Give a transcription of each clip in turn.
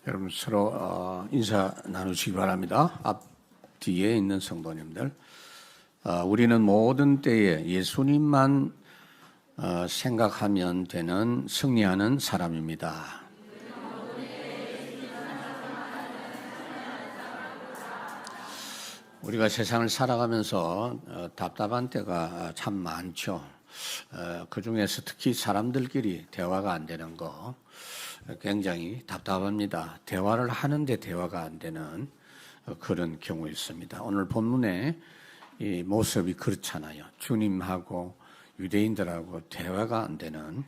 여러분 서로 인사 나누시기 바랍니다. 앞뒤에 있는 성도님들, 우리는 모든 때에 예수님만 생각하면 되는 승리하는 사람입니다. 우리가 세상을 살아가면서 답답한 때가 참 많죠. 그 중에서 특히 사람들끼리 대화가 안 되는 거 굉장히 답답합니다. 대화를 하는데 대화가 안 되는 그런 경우 있습니다. 오늘 본문에 이 모습이 그렇잖아요. 주님하고 유대인들하고 대화가 안 되는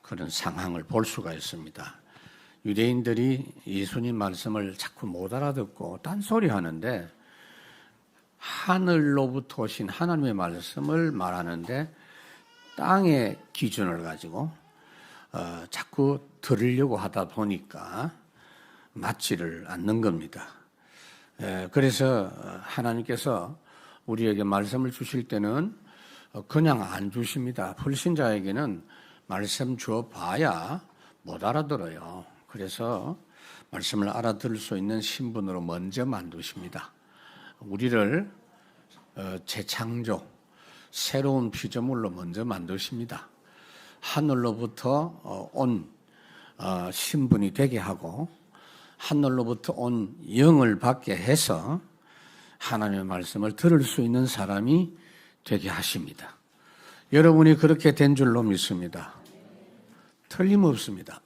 그런 상황을 볼 수가 있습니다. 유대인들이 예수님 말씀을 자꾸 못 알아듣고 딴소리 하는데 하늘로부터 오신 하나님의 말씀을 말하는데 땅의 기준을 가지고 자꾸 들으려고 하다 보니까 맞지를 않는 겁니다. 그래서 하나님께서 우리에게 말씀을 주실 때는 그냥 안 주십니다. 불신자에게는 말씀 줘봐야 못 알아들어요. 그래서 말씀을 알아들을 수 있는 신분으로 먼저 만드십니다. 우리를 재창조, 새로운 피조물로 먼저 만드십니다. 하늘로부터 온 신분이 되게 하고 하늘로부터 온 영을 받게 해서 하나님의 말씀을 들을 수 있는 사람이 되게 하십니다. 여러분이 그렇게 된 줄로 믿습니다. 틀림없습니다.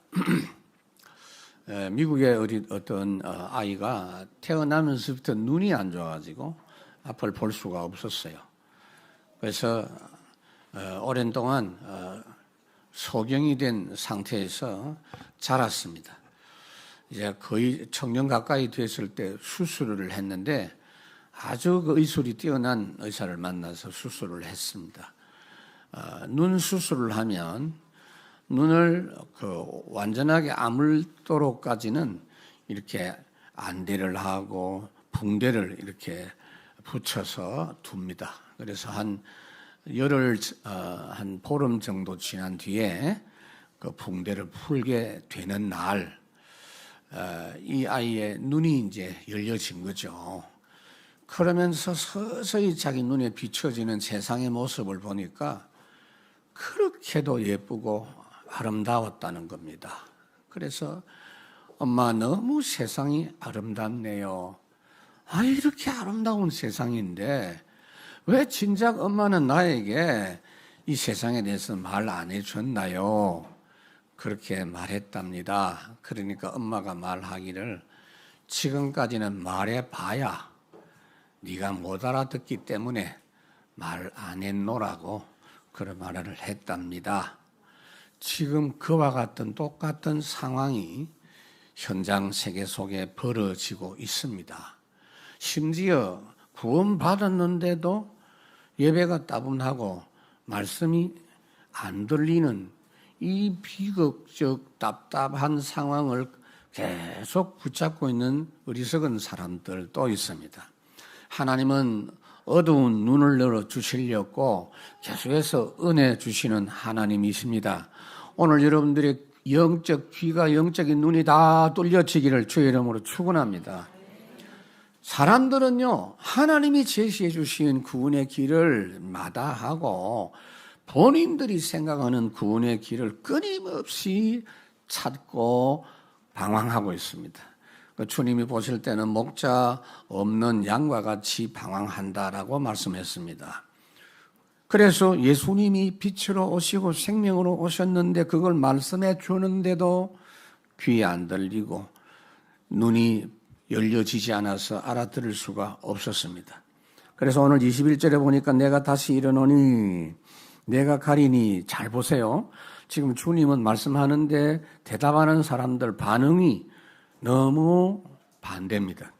미국의 어떤 아이가 태어나면서부터 눈이 안 좋아가지고 앞을 볼 수가 없었어요. 그래서 오랜 동안 소경이 된 상태에서 자랐습니다. 이제 거의 청년 가까이 됐을 때 수술을 했는데 아주 그 의술이 뛰어난 의사를 만나서 수술을 했습니다. 눈 수술을 하면 눈을 완전하게 아물도록까지는 이렇게 안대를 하고 붕대를 이렇게 붙여서 둡니다. 그래서 한 보름 정도 지난 뒤에 그 붕대를 풀게 되는 날, 이 아이의 눈이 이제 열려진 거죠. 그러면서 서서히 자기 눈에 비춰지는 세상의 모습을 보니까 그렇게도 예쁘고 아름다웠다는 겁니다. 그래서 엄마 너무 세상이 아름답네요. 이렇게 아름다운 세상인데 왜 진작 엄마는 나에게 이 세상에 대해서 말 안 해줬나요? 그렇게 말했답니다. 그러니까 엄마가 말하기를 지금까지는 말해봐야 네가 못 알아듣기 때문에 말 안 했노라고 그런 말을 했답니다. 지금 그와 같은 똑같은 상황이 현장 세계 속에 벌어지고 있습니다. 심지어 구원받았는데도 예배가 따분하고 말씀이 안 들리는 이 비극적 답답한 상황을 계속 붙잡고 있는 어리석은 사람들도 있습니다. 하나님은 어두운 눈을 열어주시려고 계속해서 은혜 주시는 하나님이십니다. 오늘 여러분들의 영적 귀가 영적인 눈이 다 뚫려지기를 주의 이름으로 축원합니다. 사람들은요, 하나님이 제시해 주신 구원의 길을 마다하고 본인들이 생각하는 구원의 길을 끊임없이 찾고 방황하고 있습니다. 주님이 보실 때는 목자 없는 양과 같이 방황한다라고 말씀했습니다. 그래서 예수님이 빛으로 오시고 생명으로 오셨는데 그걸 말씀해 주는데도 귀에 안 들리고 눈이 열려지지 않아서 알아들을 수가 없었습니다. 그래서 오늘 21절에 보니까 내가 다시 이르노니 내가 가리니, 잘 보세요. 지금 주님은 말씀하는데 대답하는 사람들 반응이 너무 반대입니다.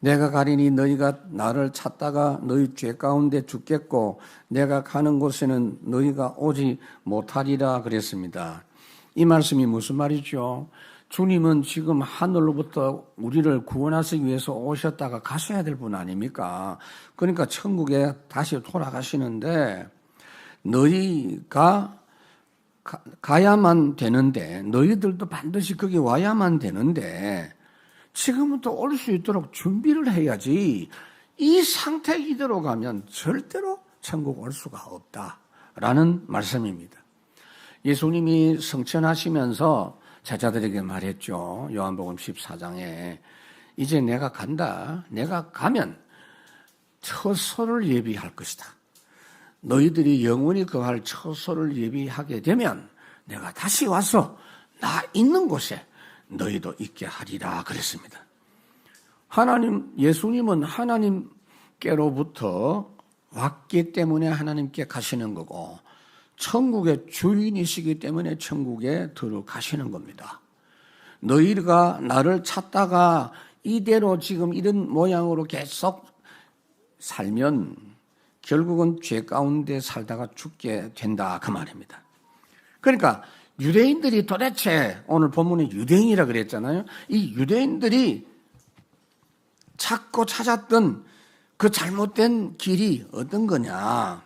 내가 가리니 너희가 나를 찾다가 너희 죄 가운데 죽겠고 내가 가는 곳에는 너희가 오지 못하리라 그랬습니다. 이 말씀이 무슨 말이죠? 주님은 지금 하늘로부터 우리를 구원하시기 위해서 오셨다가 가셔야 될 분 아닙니까? 그러니까 천국에 다시 돌아가시는데 너희가 가야만 되는데, 너희들도 반드시 거기 와야만 되는데 지금부터 올 수 있도록 준비를 해야지 이 상태 이대로 가면 절대로 천국 올 수가 없다라는 말씀입니다. 예수님이 성천하시면서 제자들에게 말했죠. 요한복음 14장에 이제 내가 간다. 내가 가면 처소를 예비할 것이다. 너희들이 영원히 거할 처소를 예비하게 되면 내가 다시 와서 나 있는 곳에 너희도 있게 하리라 그랬습니다. 예수님은 하나님께로부터 왔기 때문에 하나님께 가시는 거고 천국의 주인이시기 때문에 천국에 들어가시는 겁니다. 너희가 나를 찾다가 이대로 지금 이런 모양으로 계속 살면 결국은 죄 가운데 살다가 죽게 된다 그 말입니다. 그러니까 유대인들이 도대체 오늘 본문에 유대인이라 그랬잖아요. 이 유대인들이 찾고 찾았던 그 잘못된 길이 어떤 거냐.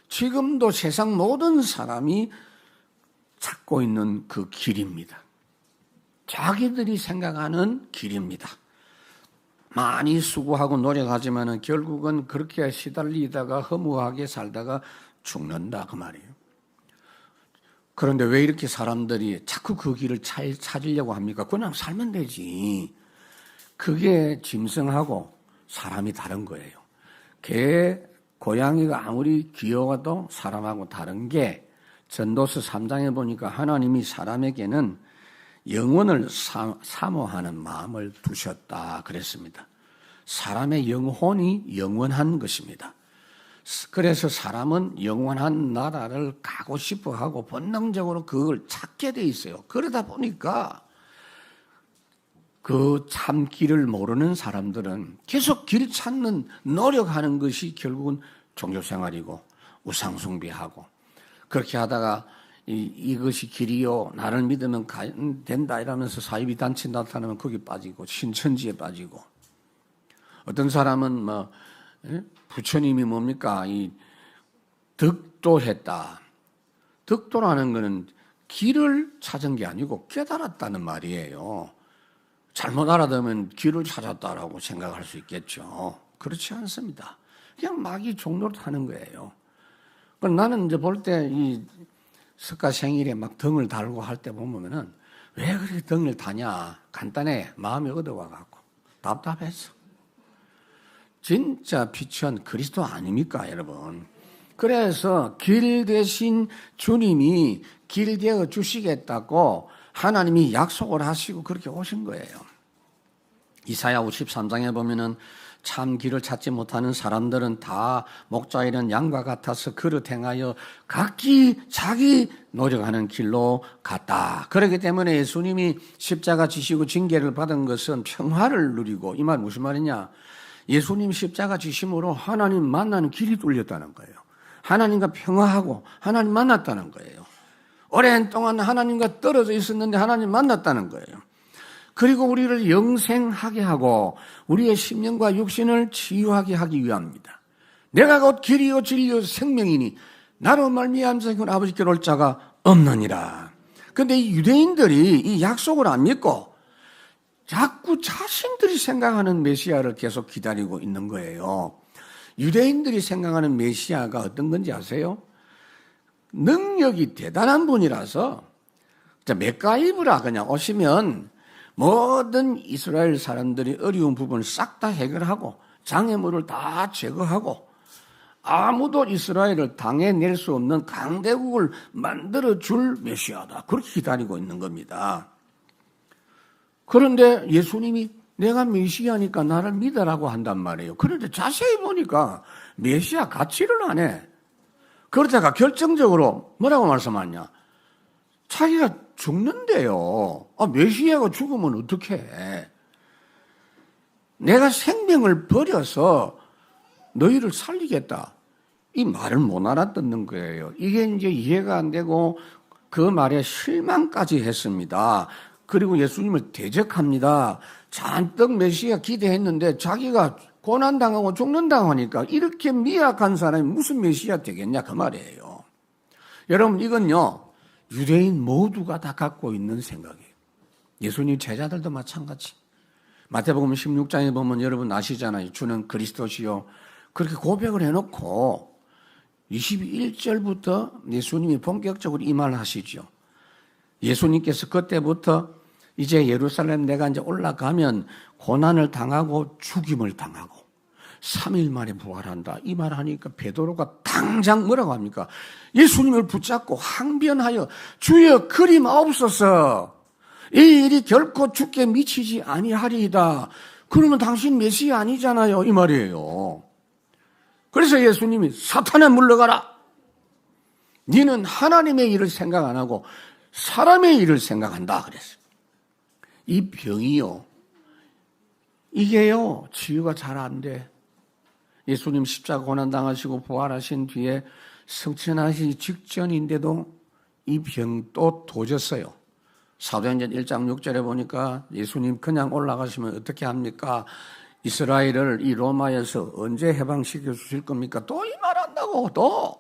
지금도 세상 모든 사람이 찾고 있는 그 길입니다. 자기들이 생각하는 길입니다. 많이 수고하고 노력하지만 결국은 그렇게 시달리다가 허무하게 살다가 죽는다 그 말이에요. 그런데 왜 이렇게 사람들이 자꾸 그 길을 찾으려고 합니까? 그냥 살면 되지. 그게 짐승하고 사람이 다른 거예요. 고양이가 아무리 귀여워도 사람하고 다른 게 전도서 3장에 보니까 하나님이 사람에게는 영혼을 사모하는 마음을 두셨다 그랬습니다. 사람의 영혼이 영원한 것입니다. 그래서 사람은 영원한 나라를 가고 싶어 하고 본능적으로 그걸 찾게 돼 있어요. 그러다 보니까 그 참 길을 모르는 사람들은 계속 길 찾는 노력하는 것이 결국은 종교생활이고 우상숭배하고 그렇게 하다가 이것이 길이요 나를 믿으면 된다 이러면서 사이비 단체 나타나면 거기 빠지고 신천지에 빠지고 어떤 사람은 부처님이 뭡니까 이 득도했다. 득도라는 것은 길을 찾은 게 아니고 깨달았다는 말이에요. 잘못 알아들으면 길을 찾았다라고 생각할 수 있겠죠. 그렇지 않습니다. 그냥 막이 종노릇하는 거예요. 나는 이제 볼 때 이 석가 생일에 막 등을 달고 할 때 보면은 왜 그렇게 등을 다냐? 간단해. 마음이 어두워갖고 답답했어. 진짜 빛은 그리스도 아닙니까, 여러분? 그래서 길 대신 주님이 길 되어 주시겠다고 하나님이 약속을 하시고 그렇게 오신 거예요. 이사야 53장에 보면은 참 길을 찾지 못하는 사람들은 다 목자 잃은 양과 같아서 그릇 행하여 각기 자기 노력하는 길로 갔다. 그렇기 때문에 예수님이 십자가 지시고 징계를 받은 것은 평화를 누리고 이 말 무슨 말이냐? 예수님 십자가 지심으로 하나님 만나는 길이 뚫렸다는 거예요. 하나님과 평화하고 하나님 만났다는 거예요. 오랜 동안 하나님과 떨어져 있었는데 하나님 만났다는 거예요. 그리고 우리를 영생하게 하고 우리의 심령과 육신을 치유하게 하기 위함입니다. 내가 곧 길이요 진리요 생명이니 나로 말미암아서 아버지께로 올 자가 없느니라. 그런데 이 유대인들이 이 약속을 안 믿고 자꾸 자신들이 생각하는 메시아를 계속 기다리고 있는 거예요. 유대인들이 생각하는 메시아가 어떤 건지 아세요? 능력이 대단한 분이라서 맥가이브라 그냥 오시면 모든 이스라엘 사람들이 어려운 부분을 싹 다 해결하고 장애물을 다 제거하고 아무도 이스라엘을 당해낼 수 없는 강대국을 만들어줄 메시아다. 그렇게 기다리고 있는 겁니다. 그런데 예수님이 내가 메시아니까 나를 믿으라고 한단 말이에요. 그런데 자세히 보니까 메시아 같지를 안 해. 그러다가 결정적으로 뭐라고 말씀하냐? 자기가 죽는데요. 메시아가 죽으면 어떡해? 내가 생명을 버려서 너희를 살리겠다. 이 말을 못 알아듣는 거예요. 이게 이제 이해가 안 되고 그 말에 실망까지 했습니다. 그리고 예수님을 대적합니다. 잔뜩 메시아 기대했는데 자기가 고난당하고 죽는다고 하니까 이렇게 미약한 사람이 무슨 메시아 되겠냐 그 말이에요. 여러분 이건요. 유대인 모두가 다 갖고 있는 생각이에요. 예수님 제자들도 마찬가지. 마태복음 16장에 보면 여러분 아시잖아요. 주는 그리스도시요. 그렇게 고백을 해놓고 21절부터 예수님이 본격적으로 이 말을 하시죠. 예수님께서 그때부터 이제 예루살렘 내가 이제 올라가면 고난을 당하고 죽임을 당하고 3일 만에 부활한다. 이 말 하니까 베드로가 당장 뭐라고 합니까? 예수님을 붙잡고 항변하여 주여 그리마옵소서. 이 일이 결코 죽게 미치지 아니하리이다. 그러면 당신 메시아 아니잖아요. 이 말이에요. 그래서 예수님이 사탄아 물러가라. 너는 하나님의 일을 생각 안 하고 사람의 일을 생각한다. 그랬어요. 이 병이요. 이게요. 치유가 잘 안 돼. 예수님 십자가 고난당하시고 부활하신 뒤에 승천하시기 직전인데도 이 병도 도졌어요. 사도행전 1장 6절에 보니까 예수님 그냥 올라가시면 어떻게 합니까? 이스라엘을 이 로마에서 언제 해방시켜 주실 겁니까? 또 이 말 한다고 또.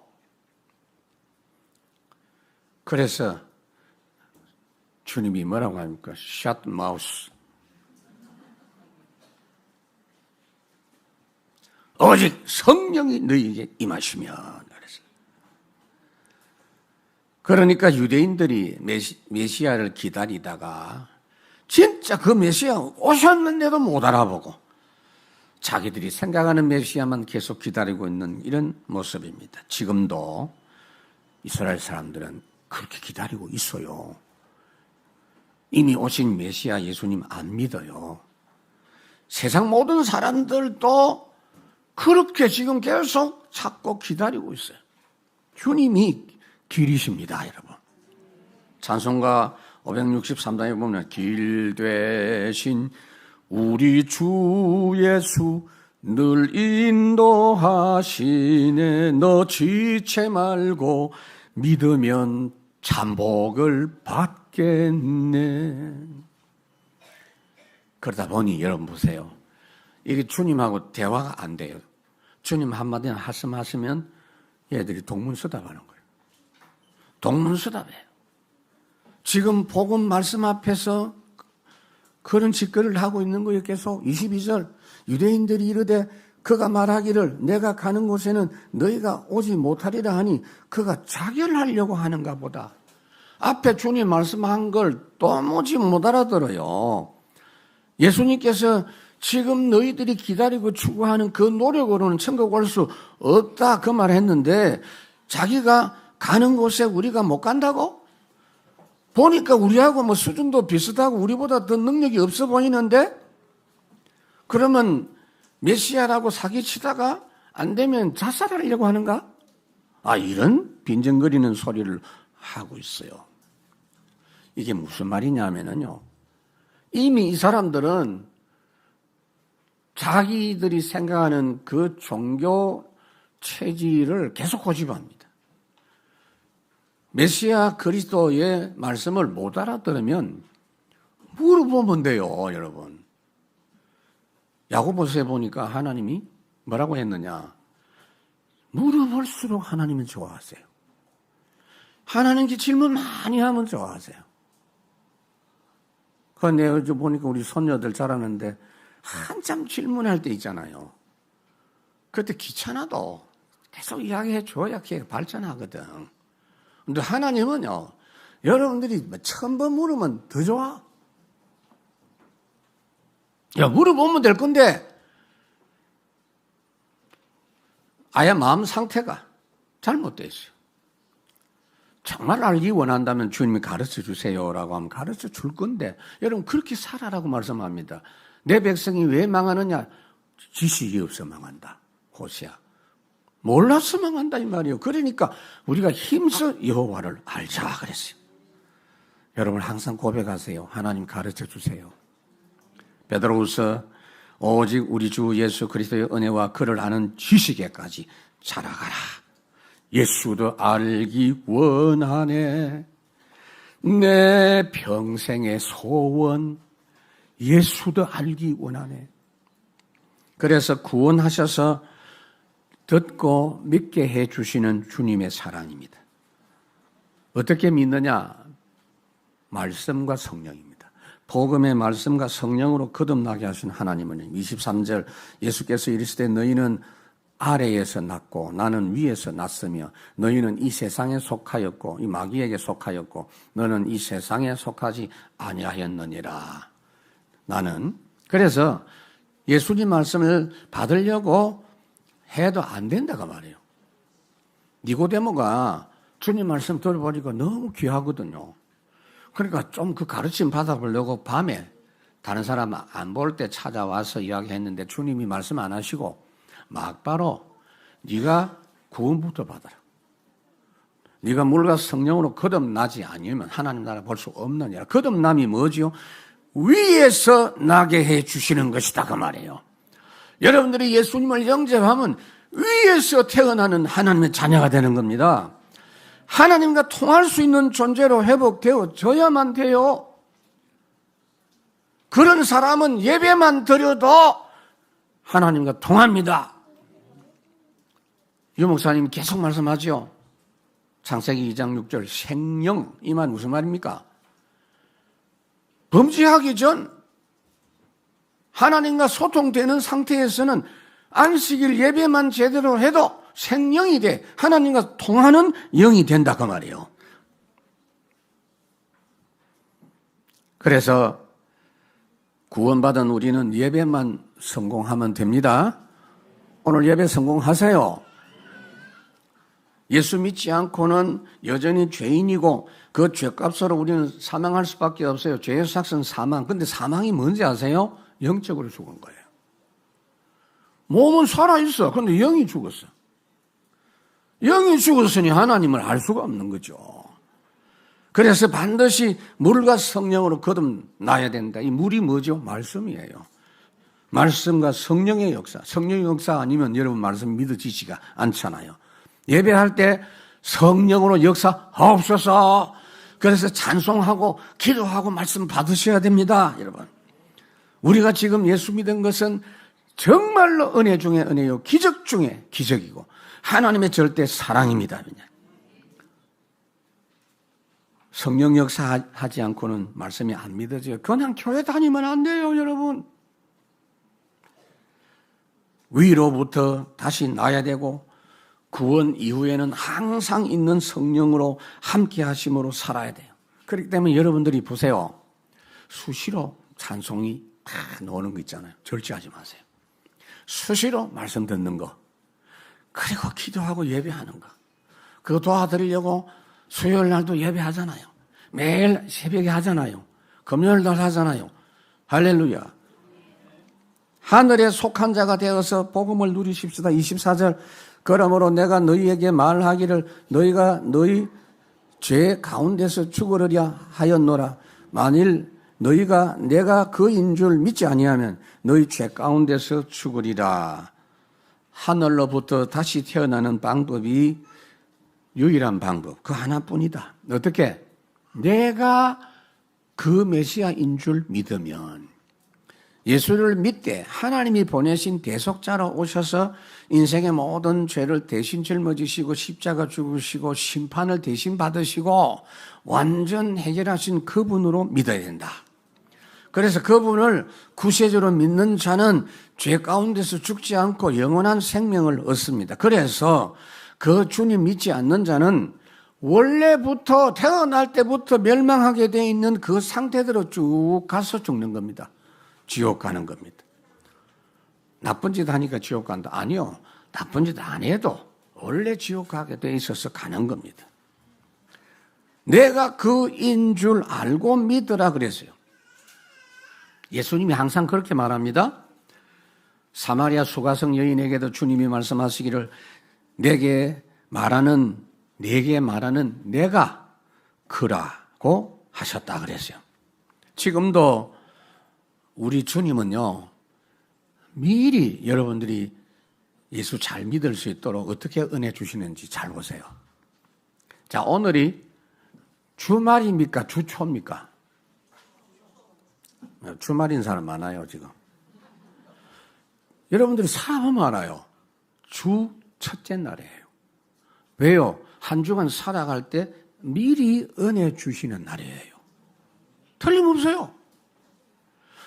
그래서 주님이 뭐라고 합니까? Shut mouth. 오직 성령이 너희에게 임하시면 그랬어요. 그러니까 유대인들이 메시아를 기다리다가 진짜 그 메시아 오셨는데도 못 알아보고 자기들이 생각하는 메시아만 계속 기다리고 있는 이런 모습입니다. 지금도 이스라엘 사람들은 그렇게 기다리고 있어요. 이미 오신 메시아 예수님 안 믿어요. 세상 모든 사람들도 그렇게 지금 계속 찾고 기다리고 있어요. 주님이 길이십니다, 여러분. 찬송가 563장에 보면 길 되신 우리 주 예수 늘 인도하시네. 너 지체 말고 믿으면 참복을 받겠네. 그러다 보니 여러분 보세요. 이게 주님하고 대화가 안 돼요. 주님 한마디 말씀하시면 얘들이 동문서답하는 거예요. 동문서답이에요. 지금 복음 말씀 앞에서 그런 짓거리를 하고 있는 거예요. 계속 22절 유대인들이 이르되 그가 말하기를 내가 가는 곳에는 너희가 오지 못하리라 하니 그가 자결하려고 하는가 보다. 앞에 주님 말씀한 걸 도무지 못 알아들어요. 예수님께서 지금 너희들이 기다리고 추구하는 그 노력으로는 천국 올 수 없다 그 말 했는데 자기가 가는 곳에 우리가 못 간다고? 보니까 우리하고 뭐 수준도 비슷하고 우리보다 더 능력이 없어 보이는데 그러면 메시아라고 사기치다가 안 되면 자살하려고 하는가? 이런 빈정거리는 소리를 하고 있어요. 이게 무슨 말이냐면요. 이미 이 사람들은 자기들이 생각하는 그 종교 체질을 계속 고집합니다. 메시아 그리스도의 말씀을 못 알아들으면 물어보면 돼요, 여러분. 야고보서에 보니까 하나님이 뭐라고 했느냐? 물어볼수록 하나님을 좋아하세요. 하나님께 질문 많이 하면 좋아하세요. 내가 어제 보니까 우리 손녀들 자라는데 한참 질문할 때 있잖아요. 그때 귀찮아도 계속 이야기해 줘야 걔가 발전하거든. 근데 하나님은요, 여러분들이 1000번 물으면 더 좋아. 물어보면 될 건데, 아예 마음 상태가 잘못되어 있어요. 정말 알기 원한다면 주님이 가르쳐 주세요라고 하면 가르쳐 줄 건데, 여러분 그렇게 살아라고 말씀합니다. 내 백성이 왜 망하느냐? 지식이 없어 망한다. 호세아. 몰라서 망한다 이 말이에요. 그러니까 우리가 힘써 여호와를 알자 그랬어요. 여러분 항상 고백하세요. 하나님 가르쳐 주세요. 베드로후서 오직 우리 주 예수 그리스도의 은혜와 그를 아는 지식에까지 자라가라. 예수도 알기 원하네. 내 평생의 소원 예수도 알기 원하네. 그래서 구원하셔서 듣고 믿게 해주시는 주님의 사랑입니다. 어떻게 믿느냐? 말씀과 성령입니다. 복음의 말씀과 성령으로 거듭나게 하신 하나님은 23절 예수께서 이르시되 너희는 아래에서 났고 나는 위에서 났으며 너희는 이 세상에 속하였고 이 마귀에게 속하였고 너는 이 세상에 속하지 아니하였느니라. 나는 그래서 예수님 말씀을 받으려고 해도 안 된다고 말이에요. 니고데모가 주님 말씀 들어보니까 너무 귀하거든요. 그러니까 좀 그 가르침 받아보려고 밤에 다른 사람 안 볼 때 찾아와서 이야기했는데 주님이 말씀 안 하시고 막바로 네가 구원부터 받아라. 네가 물과 성령으로 거듭나지 아니면 하나님 나라 볼 수 없느니라. 거듭남이 뭐지요? 위에서 나게 해 주시는 것이다 그 말이에요. 여러분들이 예수님을 영접하면 위에서 태어나는 하나님의 자녀가 되는 겁니다. 하나님과 통할 수 있는 존재로 회복되어져야만 돼요. 그런 사람은 예배만 드려도 하나님과 통합니다. 유 목사님 계속 말씀하죠. 창세기 2장 6절 생령, 이 말 무슨 말입니까? 범죄하기 전 하나님과 소통되는 상태에서는 안식일 예배만 제대로 해도 생령이 돼 하나님과 통하는 영이 된다 그 말이에요. 그래서 구원받은 우리는 예배만 성공하면 됩니다. 오늘 예배 성공하세요. 예수 믿지 않고는 여전히 죄인이고 그 죄값으로 우리는 사망할 수밖에 없어요. 죄의 삭은 사망. 근데 사망이 뭔지 아세요? 영적으로 죽은 거예요. 몸은 살아있어. 그런데 영이 죽었어. 영이 죽었으니 하나님을 알 수가 없는 거죠. 그래서 반드시 물과 성령으로 거듭나야 된다. 이 물이 뭐죠? 말씀이에요. 말씀과 성령의 역사. 성령의 역사 아니면 여러분 말씀 믿어지지가 않잖아요. 예배할 때 성령으로 역사하옵소서. 그래서 찬송하고 기도하고 말씀 받으셔야 됩니다. 여러분. 우리가 지금 예수 믿은 것은 정말로 은혜 중에 은혜요. 기적 중에 기적이고 하나님의 절대 사랑입니다. 성령 역사하지 않고는 말씀이 안 믿어져요. 그냥 교회 다니면 안 돼요, 여러분. 위로부터 다시 나야 되고 구원 이후에는 항상 있는 성령으로 함께 하심으로 살아야 돼요. 그렇기 때문에 여러분들이 보세요. 수시로 찬송이 다 나오는 거 있잖아요. 절제하지 마세요. 수시로 말씀 듣는 거. 그리고 기도하고 예배하는 거. 그거 도와드리려고 수요일 날도 예배하잖아요. 매일 새벽에 하잖아요. 금요일 날 하잖아요. 할렐루야. 하늘에 속한 자가 되어서 복음을 누리십시다. 24절. 그러므로 내가 너희에게 말하기를 너희가 너희 죄 가운데서 죽으리라 하였노라. 만일 너희가 내가 그인 줄 믿지 아니하면 너희 죄 가운데서 죽으리라. 하늘로부터 다시 태어나는 방법이 유일한 방법. 그 하나뿐이다. 어떻게? 내가 그 메시아인 줄 믿으면 예수를 믿되 하나님이 보내신 대속자로 오셔서 인생의 모든 죄를 대신 짊어지시고 십자가 죽으시고 심판을 대신 받으시고 완전 해결하신 그분으로 믿어야 된다. 그래서 그분을 구세주로 믿는 자는 죄 가운데서 죽지 않고 영원한 생명을 얻습니다. 그래서 그 주님 믿지 않는 자는 원래부터 태어날 때부터 멸망하게 되어 있는 그 상태대로 쭉 가서 죽는 겁니다. 지옥 가는 겁니다. 나쁜 짓 하니까 지옥 간다. 아니요. 나쁜 짓 안 해도 원래 지옥 가게 돼 있어서 가는 겁니다. 내가 그인 줄 알고 믿으라 그랬어요. 예수님이 항상 그렇게 말합니다. 사마리아 수가성 여인에게도 주님이 말씀하시기를 내게 말하는 내가 그라고 하셨다 그랬어요. 지금도 우리 주님은요, 미리 여러분들이 예수 잘 믿을 수 있도록 어떻게 은혜 주시는지 잘 보세요. 자, 오늘이 주말입니까? 주초입니까? 주말인 사람 많아요, 지금. 여러분들이 살아보면 알아요. 주 첫째 날이에요. 왜요? 한 주간 살아갈 때 미리 은혜 주시는 날이에요. 틀림없어요.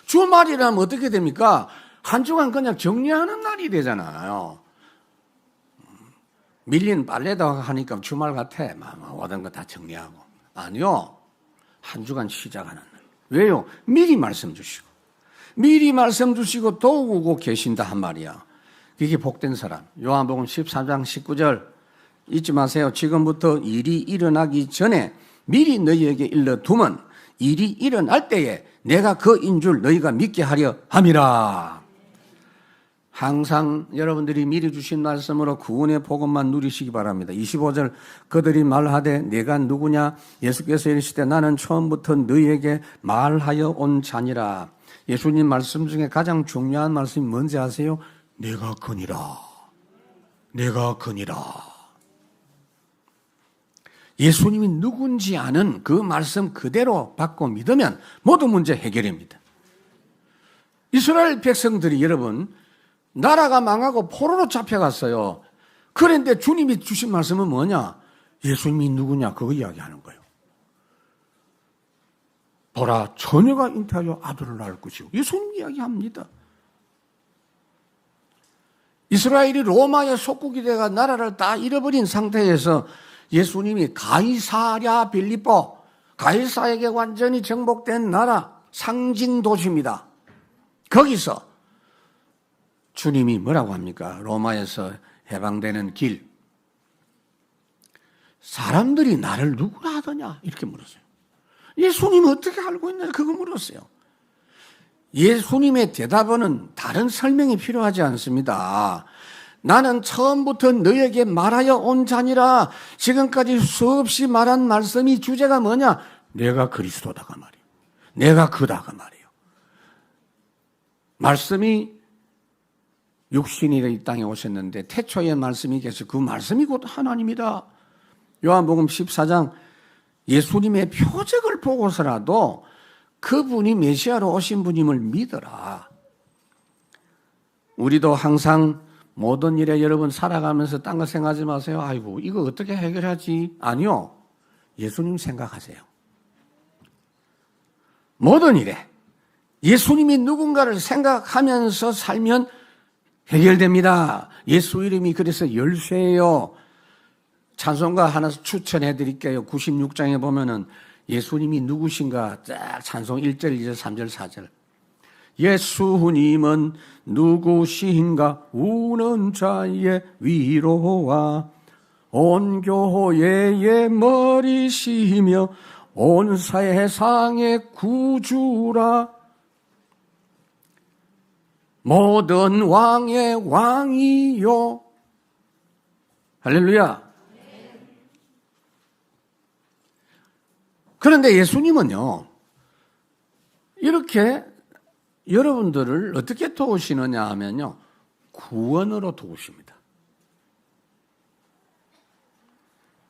주말이라면 어떻게 됩니까? 한 주간 그냥 정리하는 날이 되잖아요. 밀린 빨래다 하니까 주말 같아. 막 오던 거 다 정리하고. 아니요. 한 주간 시작하는 날. 왜요? 미리 말씀 주시고. 미리 말씀 주시고 도우고 계신다 한 말이야. 이게 복된 사람. 요한복음 13장 19절 잊지 마세요. 지금부터 일이 일어나기 전에 미리 너희에게 일러두면 일이 일어날 때에 내가 그인 줄 너희가 믿게 하려 함이라. 항상 여러분들이 미리 주신 말씀으로 구원의 복음만 누리시기 바랍니다. 25절 그들이 말하되 내가 누구냐? 예수께서 이르시되 나는 처음부터 너희에게 말하여 온 자니라. 예수님 말씀 중에 가장 중요한 말씀이 뭔지 아세요? 내가 그니라. 내가 그니라. 예수님이 누군지 아는 그 말씀 그대로 받고 믿으면 모든 문제 해결입니다. 이스라엘 백성들이 여러분 나라가 망하고 포로로 잡혀갔어요. 그런데 주님이 주신 말씀은 뭐냐? 예수님이 누구냐? 그거 이야기하는 거예요. 보라, 처녀가 잉태하여 아들을 낳을 것이고 예수님 이야기합니다. 이스라엘이 로마의 속국이 되가 나라를 다 잃어버린 상태에서 예수님이 가이사랴 빌립보, 가이사에게 완전히 정복된 나라 상징 도시입니다. 거기서 주님이 뭐라고 합니까? 로마에서 해방되는 길. 사람들이 나를 누구라 하더냐? 이렇게 물었어요. 예수님은 어떻게 알고 있냐? 그거 물었어요. 예수님의 대답은 다른 설명이 필요하지 않습니다. 나는 처음부터 너에게 말하여 온 자니라. 지금까지 수없이 말한 말씀이 주제가 뭐냐? 내가 그리스도다가 말이에요. 내가 그다가 말이에요. 말씀이 육신이 이 땅에 오셨는데 태초의 말씀이 계셔. 그 말씀이 곧 하나님이다. 요한복음 14장 예수님의 표적을 보고서라도 그분이 메시아로 오신 분임을 믿어라. 우리도 항상 모든 일에 여러분 살아가면서 딴 거 생각하지 마세요. 아이고 이거 어떻게 해결하지? 아니요. 예수님 생각하세요. 모든 일에 예수님이 누군가를 생각하면서 살면 해결됩니다. 예수 이름이 그래서 열쇠예요. 찬송가 하나 추천해 드릴게요. 96장에 보면은 예수님이 누구신가 딱 찬송 1절, 2절, 3절, 4절. 예수님은 누구신가? 우는 자의 위로와 온 교회의 머리시며 온 세상의 구주라. 모든 왕의 왕이요. 할렐루야. 그런데 예수님은요, 이렇게 여러분들을 어떻게 도우시느냐 하면요, 구원으로 도우십니다.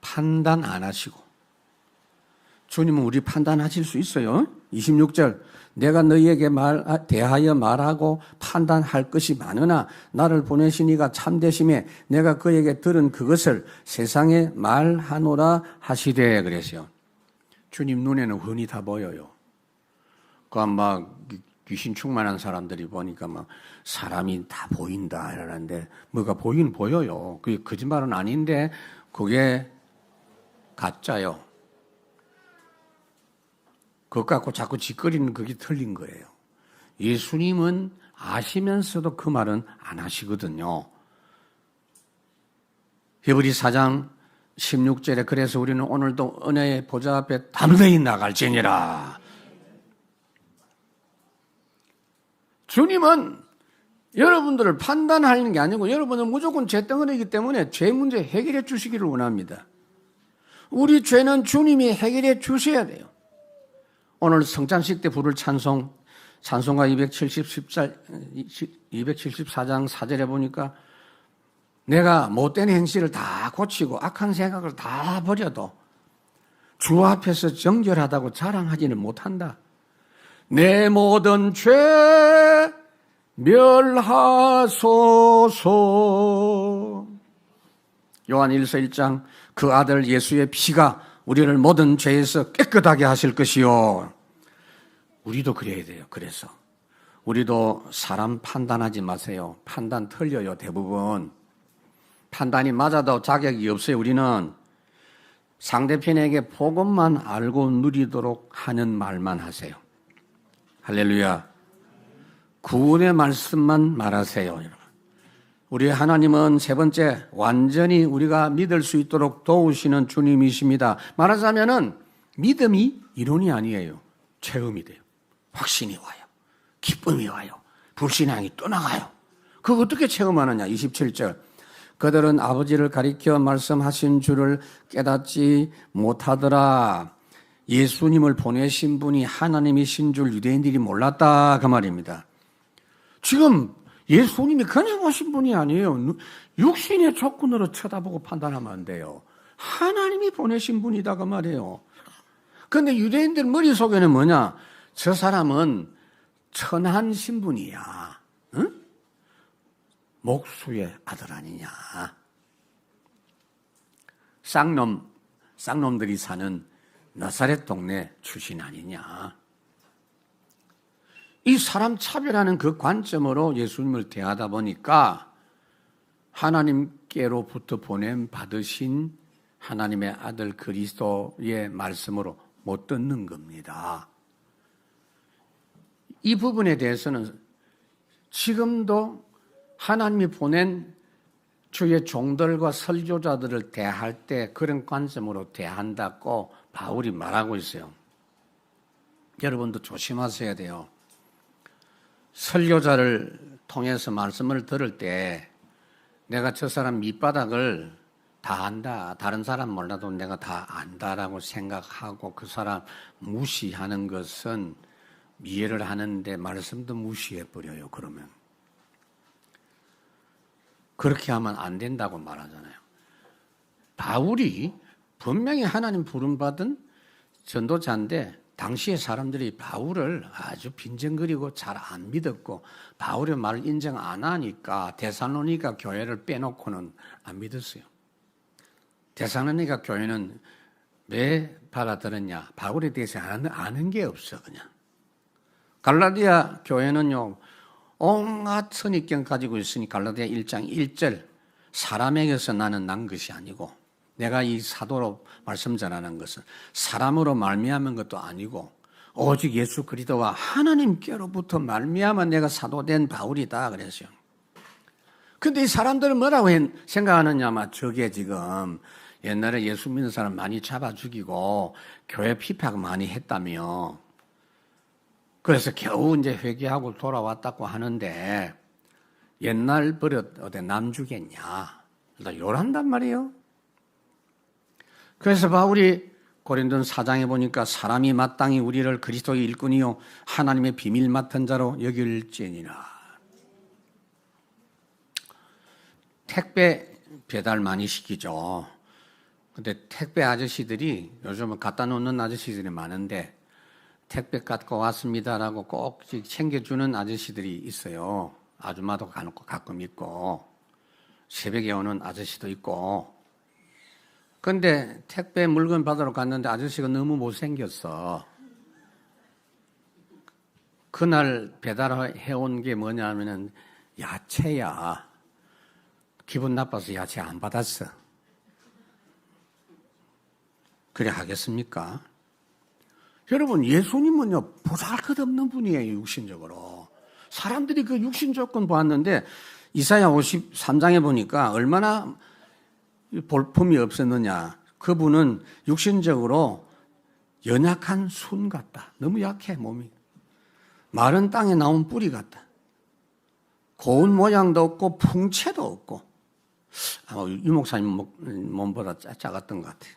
판단 안 하시고. 주님은 우리 판단하실 수 있어요. 26절 내가 너희에게 대하여 말하고 판단할 것이 많으나 나를 보내시니가 참되심에 내가 그에게 들은 그것을 세상에 말하노라 하시되 그랬어요. 주님 눈에는 훤히 다 보여요. 그 막 귀신 충만한 사람들이 보니까 막 사람이 다 보인다 이러는데 뭐가 보이긴 보여요. 그게 거짓말은 아닌데 그게 가짜요. 그것 갖고 자꾸 짓거리는 그게 틀린 거예요. 예수님은 아시면서도 그 말은 안 하시거든요. 히브리 4장 16절에 그래서 우리는 오늘도 은혜의 보좌 앞에 담대히 나갈지니라. 주님은 여러분들을 판단하는 게 아니고 여러분은 무조건 죄덩어리이기 때문에 죄 문제 해결해 주시기를 원합니다. 우리 죄는 주님이 해결해 주셔야 돼요. 오늘 성찬식 때 부를 찬송가 274장 4절에 보니까 내가 못된 행실을 다 고치고 악한 생각을 다 버려도 주 앞에서 정결하다고 자랑하지는 못한다. 내 모든 죄 멸하소서. 요한 1서 1장 그 아들 예수의 피가 우리를 모든 죄에서 깨끗하게 하실 것이요. 우리도 그래야 돼요. 그래서 우리도 사람 판단하지 마세요. 판단 틀려요, 대부분. 판단이 맞아도 자격이 없어요. 우리는 상대편에게 복음만 알고 누리도록 하는 말만 하세요. 할렐루야. 구원의 말씀만 말하세요, 여러분. 우리 하나님은 세 번째, 완전히 우리가 믿을 수 있도록 도우시는 주님이십니다. 말하자면은 믿음이 이론이 아니에요. 체험이 돼요. 확신이 와요. 기쁨이 와요. 불신앙이 떠나가요. 그거 어떻게 체험하느냐? 27절. 그들은 아버지를 가리켜 말씀하신 줄을 깨닫지 못하더라. 예수님을 보내신 분이 하나님이신 줄 유대인들이 몰랐다, 그 말입니다. 지금 예수님이 그냥 오신 분이 아니에요. 육신의 조건으로 쳐다보고 판단하면 안 돼요. 하나님이 보내신 분이다, 그 말이에요. 그런데 유대인들 머릿속에는 뭐냐? 저 사람은 천한 신분이야. 응? 목수의 아들 아니냐. 쌍놈들이 사는 나사렛 동네 출신 아니냐. 이 사람 차별하는 그 관점으로 예수님을 대하다 보니까 하나님께로부터 보냄 받으신 하나님의 아들 그리스도의 말씀으로 못 듣는 겁니다. 이 부분에 대해서는 지금도 하나님이 보낸 주의 종들과 설교자들을 대할 때 그런 관점으로 대한다고 바울이 말하고 있어요. 여러분도 조심하셔야 돼요. 설교자를 통해서 말씀을 들을 때 내가 저 사람 밑바닥을 다 안다. 다른 사람 몰라도 내가 다 안다라고 생각하고 그 사람 무시하는 것은 이해를 하는데 말씀도 무시해버려요. 그러면. 그렇게 하면 안 된다고 말하잖아요. 바울이 분명히 하나님 부름받은 전도자인데 당시의 사람들이 바울을 아주 빈정거리고 잘 안 믿었고 바울의 말을 인정 안 하니까 데살로니가 교회를 빼놓고는 안 믿었어요. 데살로니가 교회는 왜 받아들였냐? 바울에 대해서 아는 게 없어 그냥. 갈라디아 교회는요. 온갖 선입견 가지고 있으니 갈라디아 1장 1절 사람에게서 나는 난 것이 아니고 내가 이 사도로 말씀 전하는 것은 사람으로 말미암은 것도 아니고 오직 예수 그리스도와 하나님께로부터 말미암아 내가 사도된 바울이다 그랬어요. 근데 이 사람들은 뭐라고 생각하느냐면 저게 지금 옛날에 예수 믿는 사람 많이 잡아 죽이고 교회 피팍 많이 했다며 그래서 겨우 이제 회개하고 돌아왔다고 하는데 옛날 버릇 어디 남 주겠냐 요란단 말이에요. 그래서 바울이 고린도 4장에 보니까 사람이 마땅히 우리를 그리스도의 일꾼이요 하나님의 비밀 맡은 자로 여길지니라. 택배 배달 많이 시키죠. 근데 택배 아저씨들이 요즘은 갖다 놓는 아저씨들이 많은데 택배 갖고 왔습니다라고 꼭 챙겨주는 아저씨들이 있어요. 아줌마도 가끔 있고 새벽에 오는 아저씨도 있고. 근데 택배 물건 받으러 갔는데 아저씨가 너무 못생겼어. 그날 배달해온 게 뭐냐면은 야채야. 기분 나빠서 야채 안 받았어. 그래 하겠습니까? 여러분 예수님은요 보잘것없는 분이에요. 육신적으로. 사람들이 그 육신 조건 보았는데 이사야 53장에 보니까 얼마나 볼품이 없었느냐. 그분은 육신적으로 연약한 순 같다. 너무 약해 몸이. 마른 땅에 나온 뿌리 같다. 고운 모양도 없고 풍채도 없고 아마 유 목사님 몸보다 작았던 것 같아요.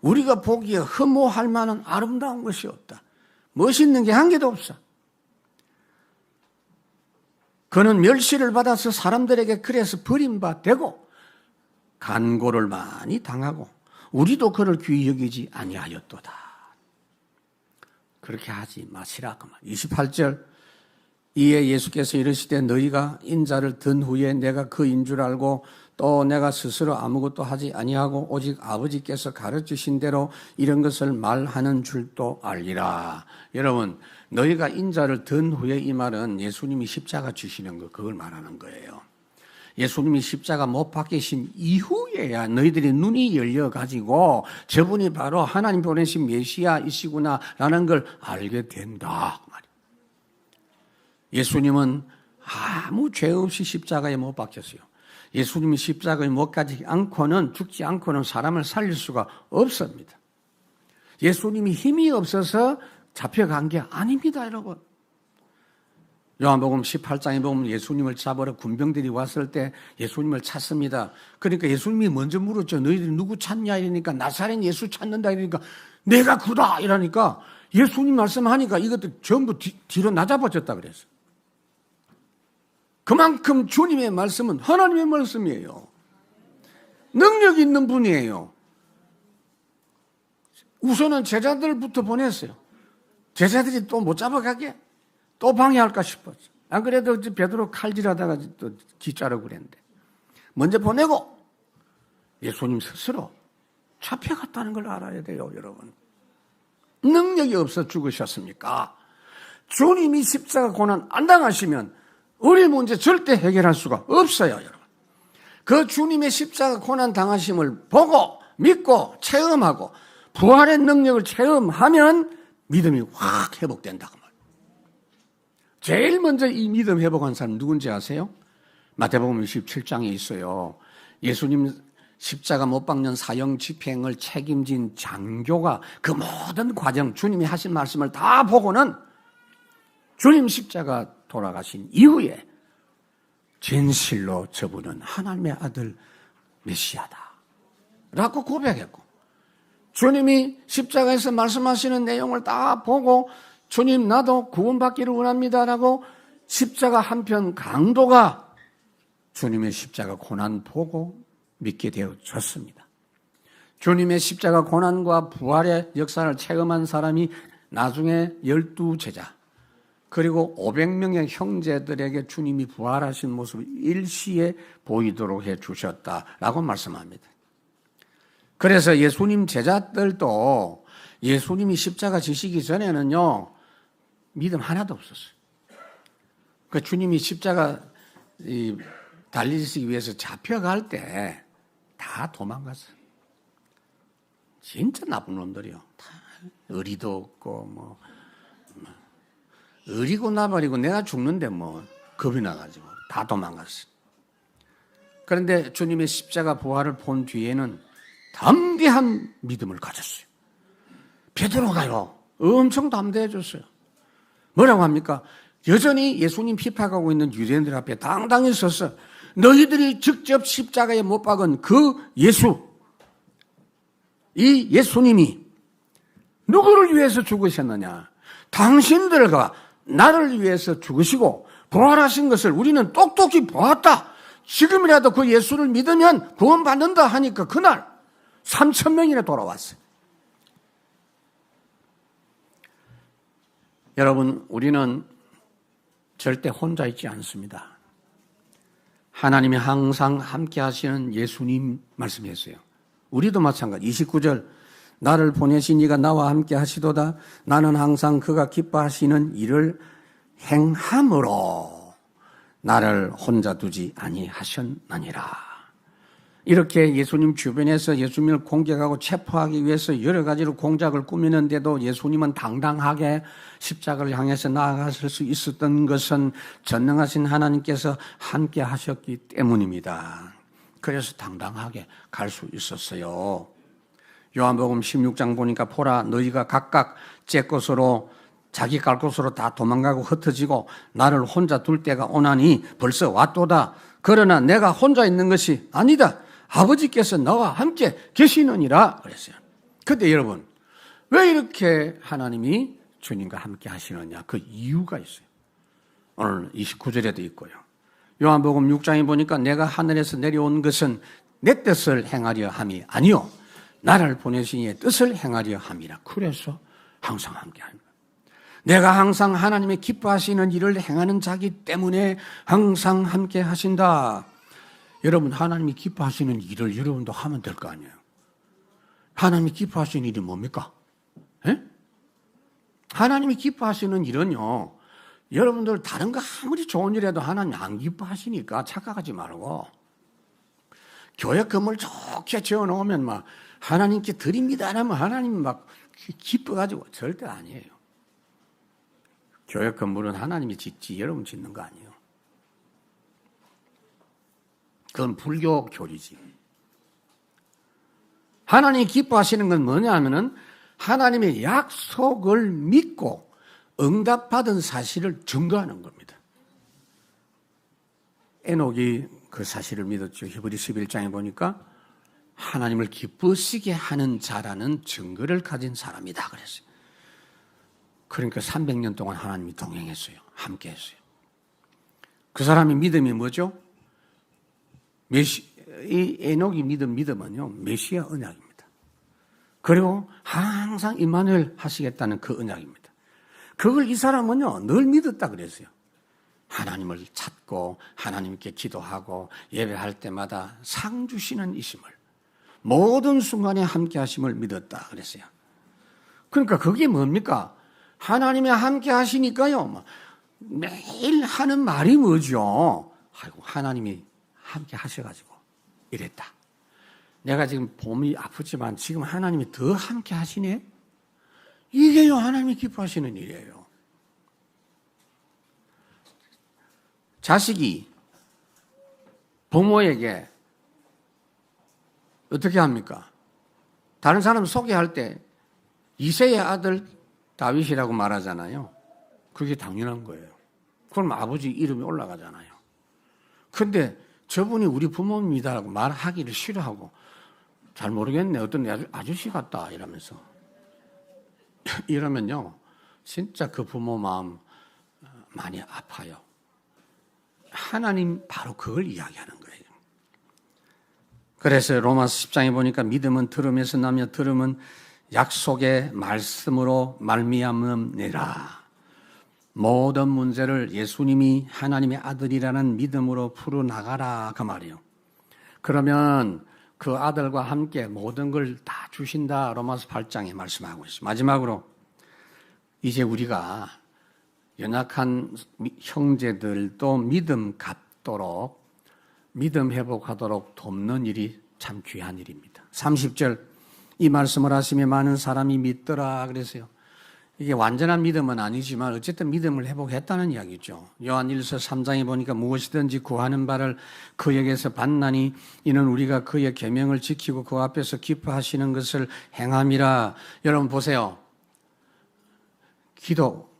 우리가 보기에 흠모할 만한 아름다운 것이 없다. 멋있는 게 한 개도 없어. 그는 멸시를 받아서 사람들에게 그래서 버림받되고 간고를 많이 당하고 우리도 그를 귀히 여기지 아니하였도다. 그렇게 하지 마시라. 28절 이에 예수께서 이르시되 너희가 인자를 든 후에 내가 그인 줄 알고 또 내가 스스로 아무것도 하지 아니하고 오직 아버지께서 가르치신 대로 이런 것을 말하는 줄도 알리라. 여러분 너희가 인자를 든 후에, 이 말은 예수님이 십자가 지시는 거, 그걸 말하는 거예요. 예수님이 십자가 못 박히신 이후에야 너희들이 눈이 열려가지고 저분이 바로 하나님 보내신 메시아이시구나라는 걸 알게 된다. 예수님은 아무 죄 없이 십자가에 못 박혔어요. 예수님이 십자가에 못 가지 않고는, 죽지 않고는 사람을 살릴 수가 없습니다. 예수님이 힘이 없어서 잡혀간 게 아닙니다, 여러분. 요한복음 18장에 보면 예수님을 잡으러 군병들이 왔을 때 예수님을 찾습니다. 그러니까 예수님이 먼저 물었죠. 너희들이 누구 찾냐 이러니까 나사렛 예수 찾는다 이러니까 내가 그다 이러니까 예수님 말씀하니까 이것도 전부 뒤로 낮아버렸다 그랬어요. 그만큼 주님의 말씀은 하나님의 말씀이에요. 능력 있는 분이에요. 우선은 제자들부터 보냈어요. 제자들이 또 못 잡아가게 또 방해할까 싶었어. 안 그래도 베드로 칼질하다가 또 기자라고 그랬는데 먼저 보내고 예수님 스스로 잡혀갔다는 걸 알아야 돼요, 여러분. 능력이 없어 죽으셨습니까? 주님이 십자가 고난 안 당하시면 우리 문제 절대 해결할 수가 없어요, 여러분. 그 주님의 십자가 고난 당하심을 보고 믿고 체험하고 부활의 능력을 체험하면 믿음이 확 회복된다고 말이에요. 제일 먼저 이 믿음 회복한 사람 누군지 아세요? 마태복음 27장에 있어요. 예수님 십자가 못 박는 사형 집행을 책임진 장교가 그 모든 과정, 주님이 하신 말씀을 다 보고는 주님 십자가 돌아가신 이후에 진실로 저분은 하나님의 아들 메시아다 라고 고백했고, 주님이 십자가에서 말씀하시는 내용을 다 보고 주님 나도 구원받기를 원합니다라고 십자가 한편 강도가 주님의 십자가 고난 보고 믿게 되어졌습니다. 주님의 십자가 고난과 부활의 역사를 체험한 사람이 나중에 12제자 그리고 500명의 형제들에게 주님이 부활하신 모습을 일시에 보이도록 해주셨다라고 말씀합니다. 그래서 예수님 제자들도 예수님이 십자가 지시기 전에는요, 믿음 하나도 없었어요. 그 주님이 십자가 달리시기 위해서 잡혀갈 때 다 도망갔어요. 진짜 나쁜 놈들이요. 다 의리도 없고 의리고 나발이고 내가 죽는데 겁이 나가지고 다 도망갔어요. 그런데 주님의 십자가 부활을 본 뒤에는 담대한 믿음을 가졌어요. 베드로가요, 엄청 담대해졌어요. 뭐라고 합니까? 여전히 예수님 핍박하고 있는 유대인들 앞에 당당히 서서 너희들이 직접 십자가에 못 박은 그 예수, 이 예수님이 누구를 위해서 죽으셨느냐? 당신들과 나를 위해서 죽으시고 부활하신 것을 우리는 똑똑히 보았다. 지금이라도 그 예수를 믿으면 구원받는다 하니까 그날 3,000명이나 돌아왔어요. 여러분, 우리는 절대 혼자 있지 않습니다. 하나님이 항상 함께 하시는 예수님 말씀했어요. 우리도 마찬가지. 29절 나를 보내신 이가 나와 함께 하시도다. 나는 항상 그가 기뻐하시는 일을 행함으로 나를 혼자 두지 아니하셨느니라. 이렇게 예수님 주변에서 예수님을 공격하고 체포하기 위해서 여러 가지로 공작을 꾸미는데도 예수님은 당당하게 십자가를 향해서 나아갔을 수 있었던 것은 전능하신 하나님께서 함께 하셨기 때문입니다. 그래서 당당하게 갈 수 있었어요. 요한복음 16장 보니까 보라 너희가 각각 제 것으로 자기 갈 곳으로 다 도망가고 흩어지고 나를 혼자 둘 때가 오나니 벌써 왔도다. 그러나 내가 혼자 있는 것이 아니다. 아버지께서 나와 함께 계시느니라 그랬어요. 그런데 여러분, 왜 이렇게 하나님이 주님과 함께 하시느냐? 그 이유가 있어요. 오늘 29절에도 있고요. 요한복음 6장에 보니까 내가 하늘에서 내려온 것은 내 뜻을 행하려 함이 아니요 나를 보내신 이의 뜻을 행하려 함이라. 그래서 항상 함께 합니다. 내가 항상 하나님의 기뻐하시는 일을 행하는 자기 때문에 항상 함께 하신다. 여러분, 하나님이 기뻐하시는 일을 여러분도 하면 될 거 아니에요. 하나님이 기뻐하시는 일이 뭡니까? 에? 하나님이 기뻐하시는 일은요, 여러분들 다른 거 아무리 좋은 일해도 하나님 안 기뻐하시니까 착각하지 말고, 교회 건물 좋게 지어놓으면 막 하나님께 드립니다 하면 하나님 막 기뻐가지고 절대 아니에요. 교회 건물은 하나님이 짓지 여러분 짓는 거 아니에요. 그건 불교 교리지. 하나님이 기뻐하시는 건 뭐냐 하면은 하나님의 약속을 믿고 응답받은 사실을 증거하는 겁니다. 에녹이 그 사실을 믿었죠. 히브리서 11장에 보니까 하나님을 기쁘시게 하는 자라는 증거를 가진 사람이다 그랬어요. 그러니까 300년 동안 하나님이 동행했어요. 함께 했어요. 그 사람의 믿음이 뭐죠? 이 에녹이 믿은 믿음은요, 메시아 언약입니다. 그리고 항상 임마누엘 하시겠다는 그 언약입니다. 그걸 이 사람은요, 늘 믿었다 그랬어요. 하나님을 찾고 하나님께 기도하고 예배할 때마다 상 주시는 이심을, 모든 순간에 함께 하심을 믿었다 그랬어요. 그러니까 그게 뭡니까? 하나님이 함께 하시니까요, 매일 하는 말이 뭐죠? 아이고, 하나님이 함께 하셔가지고 이랬다. 내가 지금 몸이 아프지만 지금 하나님이 더 함께 하시네? 이게요, 하나님이 기뻐하시는 일이에요. 자식이 부모에게 어떻게 합니까? 다른 사람 소개할 때 이새의 아들 다윗이라고 말하잖아요. 그게 당연한 거예요. 그럼 아버지 이름이 올라가잖아요. 근데 저분이 우리 부모입니다라고 말하기를 싫어하고, 잘 모르겠네, 어떤 아저씨 같다 이러면서 이러면요, 진짜 그 부모 마음 많이 아파요. 하나님 바로 그걸 이야기하는 거예요. 그래서 로마서 10장에 보니까 믿음은 들음에서 나며 들음은 약속의 말씀으로 말미암음이라. 모든 문제를 예수님이 하나님의 아들이라는 믿음으로 풀어나가라 그 말이에요. 그러면 그 아들과 함께 모든 걸 다 주신다. 로마서 8장에 말씀하고 있어요. 마지막으로 이제 우리가 연약한 형제들도 믿음 갖도록, 믿음 회복하도록 돕는 일이 참 귀한 일입니다. 30절, 이 말씀을 하시며 많은 사람이 믿더라 그랬어요. 이게 완전한 믿음은 아니지만 어쨌든 믿음을 회복했다는 이야기죠. 요한일서 3장에 보니까 무엇이든지 구하는 바를 그에게서 받나니 이는 우리가 그의 계명을 지키고 그 앞에서 기뻐하시는 것을 행함이라. 여러분 보세요. 기도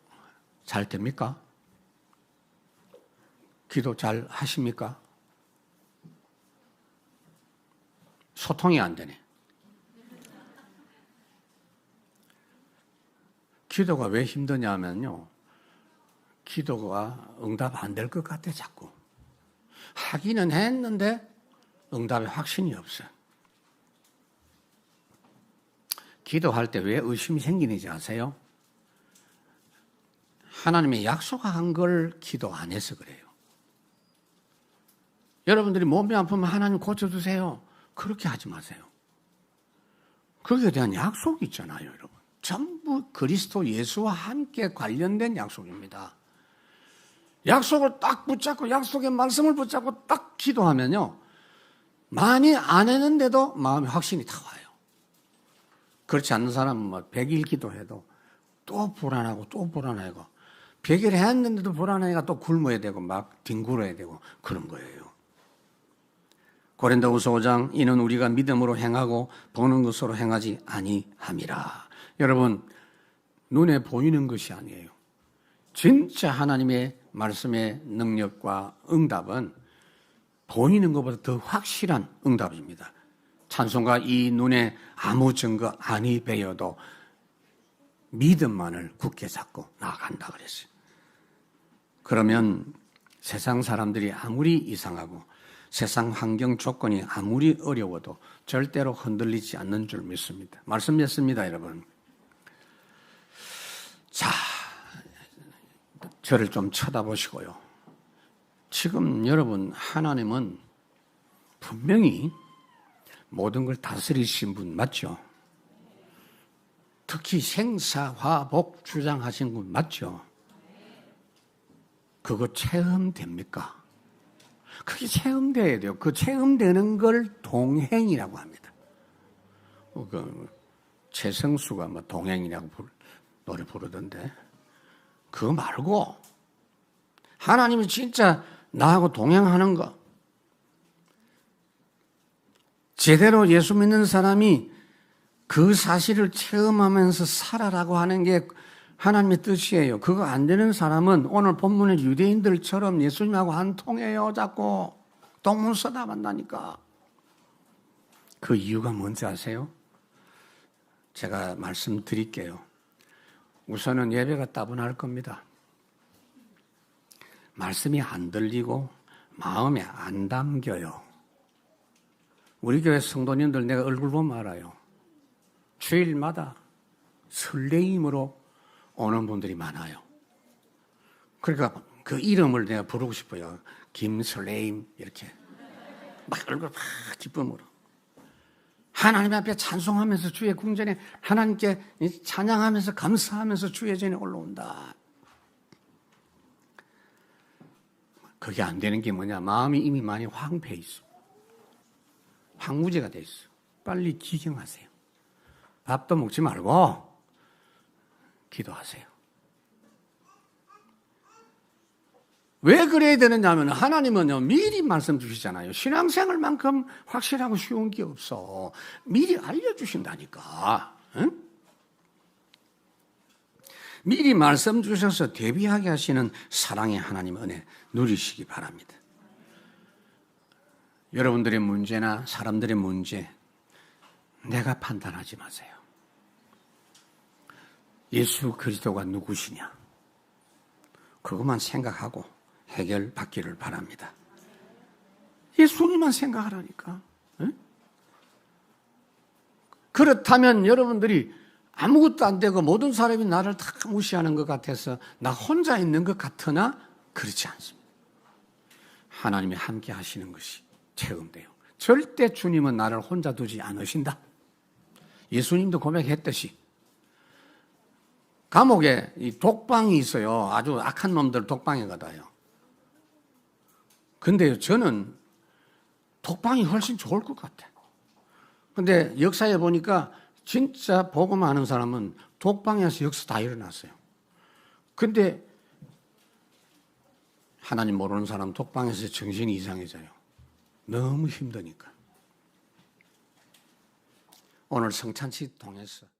잘 됩니까? 기도 잘 하십니까? 소통이 안 되네. 기도가 왜 힘드냐면요, 기도가 응답 안 될 것 같아. 자꾸 하기는 했는데 응답에 확신이 없어요. 기도할 때 왜 의심이 생기는지 아세요? 하나님의 약속한 걸 기도 안 해서 그래요. 여러분들이 몸이 아프면 하나님 고쳐주세요, 그렇게 하지 마세요. 거기에 대한 약속이 있잖아요, 여러분. 전부 그리스도 예수와 함께 관련된 약속입니다. 약속을 딱 붙잡고, 약속의 말씀을 붙잡고 딱 기도하면요, 많이 안 했는데도 마음에 확신이 다 와요. 그렇지 않는 사람은 100일 기도해도 또 불안하고 또 불안하고, 100일 했는데도 불안하니까 또 굶어야 되고 막 뒹굴어야 되고 그런 거예요. 고린도후서 5장, 이는 우리가 믿음으로 행하고 보는 것으로 행하지 아니함이라. 여러분, 눈에 보이는 것이 아니에요. 진짜 하나님의 말씀의 능력과 응답은 보이는 것보다 더 확실한 응답입니다. 찬송가 이 눈에 아무 증거 아니 배여도 믿음만을 굳게 잡고 나아간다 그랬어요. 그러면 세상 사람들이 아무리 이상하고 세상 환경 조건이 아무리 어려워도 절대로 흔들리지 않는 줄 믿습니다. 말씀 맺습니다, 여러분. 자, 저를 좀 쳐다보시고요. 지금 여러분, 하나님은 분명히 모든 걸 다스리신 분 맞죠? 특히 생사화복 주장하신 분 맞죠? 그거 체험됩니까? 그게 체험돼야 돼요. 그 체험되는 걸 동행이라고 합니다. 최성수가 뭐 동행이라고 노래 부르던데 그거 말고 하나님이 진짜 나하고 동행하는 거, 제대로 예수 믿는 사람이 그 사실을 체험하면서 살아라고 하는 게 하나님의 뜻이에요. 그거 안 되는 사람은 오늘 본문의 유대인들처럼 예수님하고 한 통해요. 자꾸 동문서답 한다니까. 그 이유가 뭔지 아세요? 제가 말씀드릴게요. 우선은 예배가 따분할 겁니다. 말씀이 안 들리고 마음에 안 담겨요. 우리 교회 성도님들 내가 얼굴 보면 알아요. 주일마다 설레임으로 오는 분들이 많아요. 그러니까 그 이름을 내가 부르고 싶어요. 김설레임 이렇게 막 얼굴 막 기쁨으로 하나님 앞에 찬송하면서 주의 궁전에 하나님께 찬양하면서 감사하면서 주의 전에 올라온다. 그게 안 되는 게 뭐냐? 마음이 이미 많이 황폐해 있어. 황무지가 돼 있어. 빨리 기경하세요. 밥도 먹지 말고 기도하세요. 왜 그래야 되느냐 하면 하나님은요 미리 말씀 주시잖아요. 신앙생활만큼 확실하고 쉬운 게 없어. 미리 알려주신다니까. 응? 미리 말씀 주셔서 대비하게 하시는 사랑의 하나님 은혜 누리시기 바랍니다. 여러분들의 문제나 사람들의 문제 내가 판단하지 마세요. 예수 그리스도가 누구시냐 그것만 생각하고 해결받기를 바랍니다. 예수님만 생각하라니까. 응? 그렇다면 여러분들이 아무것도 안 되고 모든 사람이 나를 다 무시하는 것 같아서 나 혼자 있는 것 같으나 그렇지 않습니다. 하나님이 함께 하시는 것이 체험돼요. 절대 주님은 나를 혼자 두지 않으신다. 예수님도 고백했듯이 감옥에 이 독방이 있어요. 아주 악한 놈들 독방에 가다요. 근데 저는 독방이 훨씬 좋을 것 같아. 근데 역사에 보니까 진짜 복음 아는 사람은 독방에서 역사 다 일어났어요. 근데 하나님 모르는 사람 독방에서 정신이 이상해져요. 너무 힘드니까. 오늘 성찬치 통해서